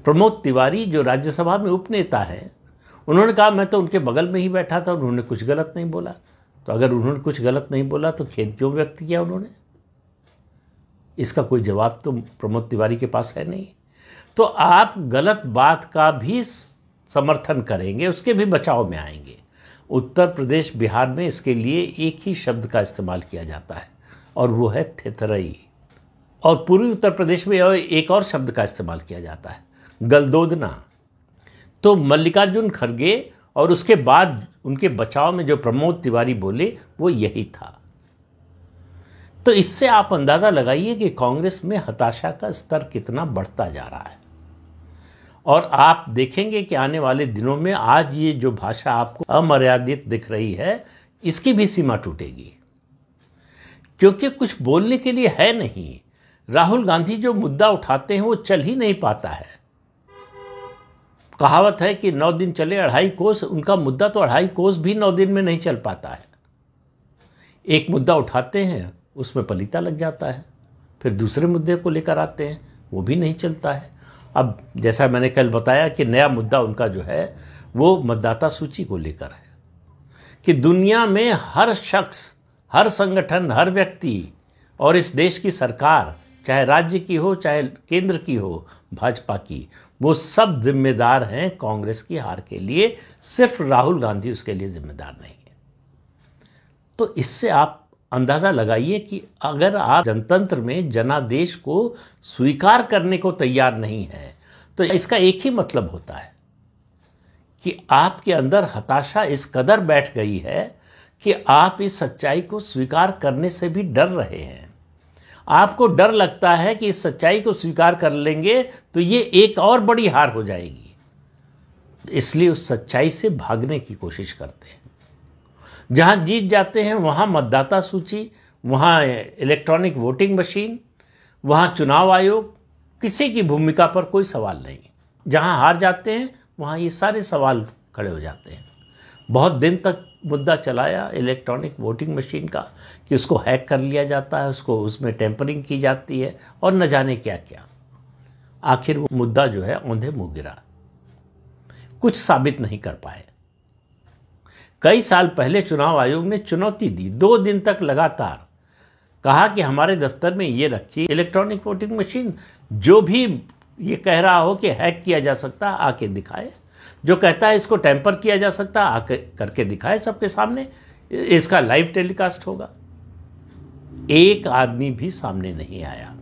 प्रमोद तिवारी जो राज्यसभा में उपनेता हैं, उन्होंने कहा मैं तो उनके बगल में ही बैठा था, उन्होंने कुछ गलत नहीं बोला। तो अगर उन्होंने कुछ गलत नहीं बोला तो खेद क्यों व्यक्त किया उन्होंने? इसका कोई जवाब तो प्रमोद तिवारी के पास है नहीं। तो आप गलत बात का भी समर्थन करेंगे, उसके भी बचाव में आएंगे। उत्तर प्रदेश बिहार में इसके लिए एक ही शब्द का इस्तेमाल किया जाता है और वो है थेथरई। और पूर्वी उत्तर प्रदेश में एक और शब्द का इस्तेमाल किया जाता है, गलदोदना। तो मल्लिकार्जुन खड़गे और उसके बाद उनके बचाव में जो प्रमोद तिवारी बोले वो यही था। तो इससे आप अंदाजा लगाइए कि कांग्रेस में हताशा का स्तर कितना बढ़ता जा रहा है। और आप देखेंगे कि आने वाले दिनों में आज ये जो भाषा आपको अमर्यादित दिख रही है, इसकी भी सीमा टूटेगी, क्योंकि कुछ बोलने के लिए है नहीं। राहुल गांधी जो मुद्दा उठाते हैं वो चल ही नहीं पाता है। कहावत है कि 9 दिन चले 2.5 कोस, उनका मुद्दा तो 2.5 कोस भी 9 दिन में नहीं चल पाता है। एक मुद्दा उठाते हैं, उसमें पलीता लग जाता है, फिर दूसरे मुद्दे को लेकर आते हैं, वो भी नहीं चलता है। अब जैसा मैंने कल बताया कि नया मुद्दा उनका जो है वो मतदाता सूची को लेकर है कि दुनिया में हर शख्स, हर संगठन, हर व्यक्ति और इस देश की सरकार, चाहे राज्य की हो चाहे केंद्र की हो, भाजपा की, वो सब जिम्मेदार हैं कांग्रेस की हार के लिए। सिर्फ राहुल गांधी उसके लिए जिम्मेदार नहीं है। तो इससे आप अंदाजा लगाइए कि अगर आप जनतंत्र में जनादेश को स्वीकार करने को तैयार नहीं है तो इसका एक ही मतलब होता है कि आपके अंदर हताशा इस कदर बैठ गई है कि आप इस सच्चाई को स्वीकार करने से भी डर रहे हैं। आपको डर लगता है कि इस सच्चाई को स्वीकार कर लेंगे तो ये एक और बड़ी हार हो जाएगी, इसलिए उस सच्चाई से भागने की कोशिश करते हैं। जहां जीत जाते हैं वहां मतदाता सूची, वहां इलेक्ट्रॉनिक वोटिंग मशीन, वहां चुनाव आयोग, किसी की भूमिका पर कोई सवाल नहीं। जहां हार जाते हैं वहां ये सारे सवाल खड़े हो जाते हैं। बहुत दिन तक मुद्दा चलाया इलेक्ट्रॉनिक वोटिंग मशीन का कि उसको हैक कर लिया जाता है, उसमें टेम्परिंग की जाती है और न जाने क्या क्या। आखिर वो मुद्दा जो है औंधे मुंह गिरा, कुछ साबित नहीं कर पाए। कई साल पहले चुनाव आयोग ने चुनौती दी, 2 दिन तक लगातार कहा कि हमारे दफ्तर में ये रखी इलेक्ट्रॉनिक वोटिंग मशीन, जो भी ये कह रहा हो कि हैक किया जा सकता आके दिखाए, जो कहता है इसको टेम्पर किया जा सकता आके करके दिखाए सबके सामने, इसका लाइव टेलीकास्ट होगा। एक आदमी भी सामने नहीं आया।